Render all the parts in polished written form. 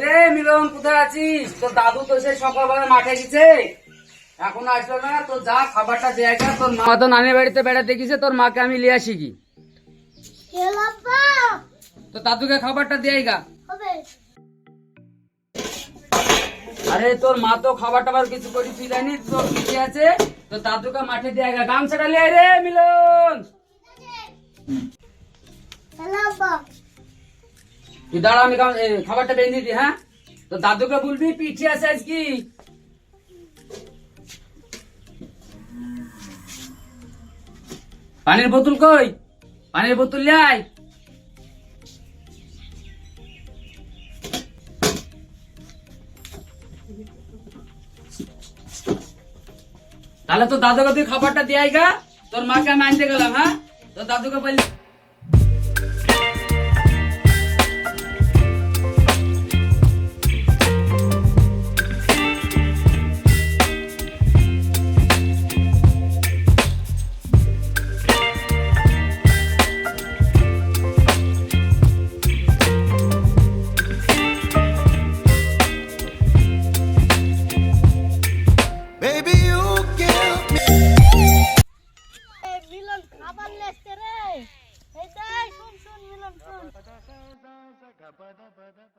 রে মিলন, কোথায় আছিস? তোর দাদু তো সেই সকালবেলা মাঠে গেছে, এখন আসলো না। তো যা খাবারটা দেয়া গা। তোর মা তো নানির বাড়িতে বেড়াতে গেছে, তোর মাকে আমি লিয়ে আসি কি। তো দাদুকে খাবারটা দেয় গা। আরে তোর মা তো খাবার টাবার কিছু করে ফিরায়নি, তোর পিঠে আছে। তো দাদুকে মাঠে দেয়া গা। গামছাটা লিয়ে আয় রে মিলন। তুই দাঁড়া, আমি খাবারটা বেঁধে দিই। হ্যাঁ, তো দাদুকে বলবি পিঠে আছে আজ কি। পানির বোতল কই? পানির বোতল নিয়ে আয়। তাহলে তো দাদুকে তুই খাবারটা দিয়ে আয় গা। তোর মাকে আমি আনতে গেলাম। হ্যাঁ, তো দাদুকে বললি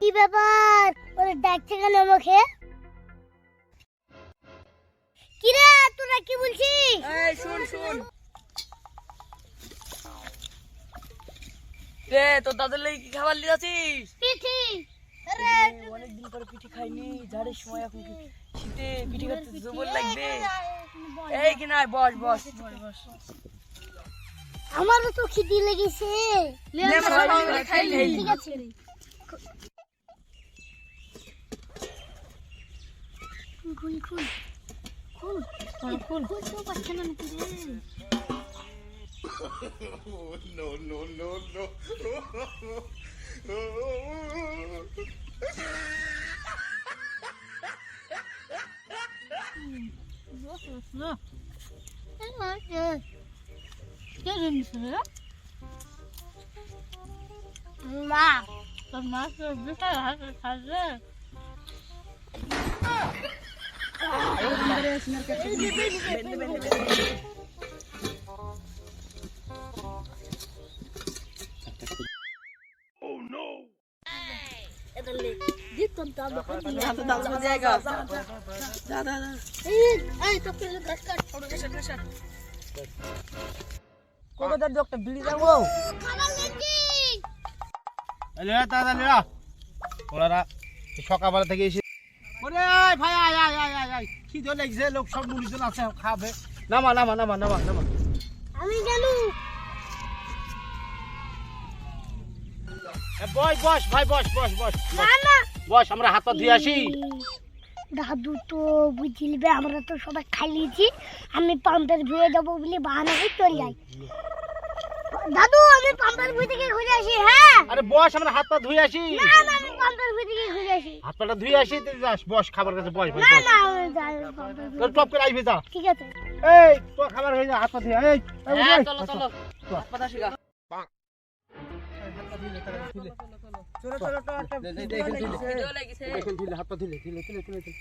কি ব্যাপার, ওরা ডাকছে কেন আমাকে? কিরে তোরা কি বলছিস? এই শুন শুন রে, তোর দাদুর লাগি কি খাবার নিয়ে আছিস? পিঠি। আরে অনেকদিন পরে পিঠি খাইনি, ঝাড়ের সময় এখন শীতে পিঠি খেতে জবর লাগবে। এই কি নাই, বস বস বস। আমারও তো খিদে লেগেছে। ঠিক আছে। খুল খুল খুল খুল খুল তো পাচ্ছে না নাকি রে? No, no, no, no. মা, তোর মা তো বিশাল হাসি খাচ্ছে। বিড়ি যাবো। সকালবেলা থেকে এসে ভাই আয় আয় আয় আয় আয় খিদে লেগেছে, লোক সব মুড়িজন আছে খাবে। নামা নামা নামা নামা নামা। আমি গেল। বস বস ভাই বস বস বস না না, বস, আমরা হাত পা ধুয়ে আসি। দাদু তো বুঝিলবে আমরা তো সবাই খাই লিয়েছি, আমি পাম্পের ভুয়ে যাবো বলে বাহানা করে চলে যাই। দাদু আমি পাম্পের ভুই থেকে ঘুরে আসি। হ্যাঁ আরে বস, আমরা হাত পা ধুয়ে আসি। না না, আমি পাম্পের ভুই থেকে ঘুরে আসি। হাত পাটা ধুয়ে আসি, তুই যাস বস খাবার কাছে বস ভাই না বস। না, আমি যাই পাম্পের ভুঁই। তোর টপ করে আসবি যা। ঠিক আছে। এই তোর খাবার হয়ে যা, হাত পা ধুয়ে এই চলো চলো, হাসপাতাল শিখা। চলো চলো, হাত পা ধুলে ধুলে ধুলে ধুলে ধুলে।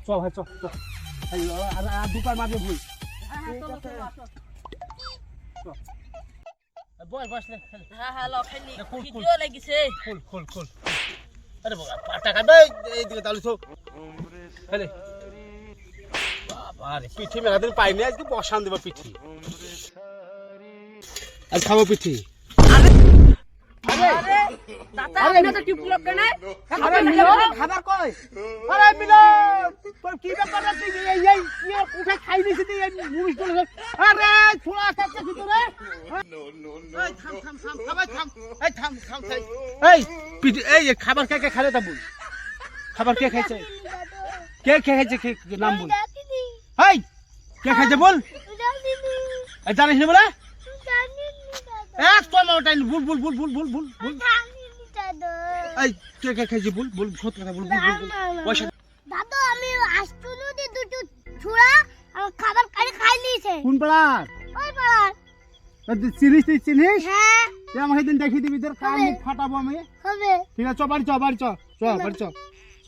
চ ভাই চ চ, আর দুপার মাঝে ভুল। বস বস রে, হ্যাঁ হ্যাঁ, লখানি খুল, খুল। ভিডিও লাগিছে। খুল খুল খুল। আরে বাবা টাকা দে, এইদিকে তাহলে তো হেলে বাবা রে, পিঠি মেলা দিন পাইনি, আজকে বসান দেবো পিঠি। আজ খাবো পিঠি। খাবার কই? আরে মিলন, তোর কি ব্যাপার রে? তুই এই এই কি উঠে খাই নিছিস তুই? এই মুড়ি চলে। আরে ছোড়া কাছে কি তোরে? No, no, no. এই থাম থাম থাম, খাবার থাম। এই থাম থাম থাম। এই পিঠি, এই খাবার কে কে খালে তা বল। খাবার কে খাইছে? কে কে খাইছে? কে নাম বল। এই কে খাইছে বল। এই জানিস না বলে? এক তো মাওটাই বল বল বল বল বল বল বল। এই কে কে খাইছে বল বল, সত্যি কথা বল বল বল। পয়সা দাদু আমি আসতো নদী দুটো ছুড়া আমার কোন পাড়ার ওই পাড়ার। চিনিস তুই চিনিস হ্যাঁ তুই আমাকে দিন দেখিয়ে দিবি তোর কান মুখ ফাটাবো আমি হবে। ঠিক আছে চ বাড়ি চ বাড়ি চ চ বাড়ি চ চ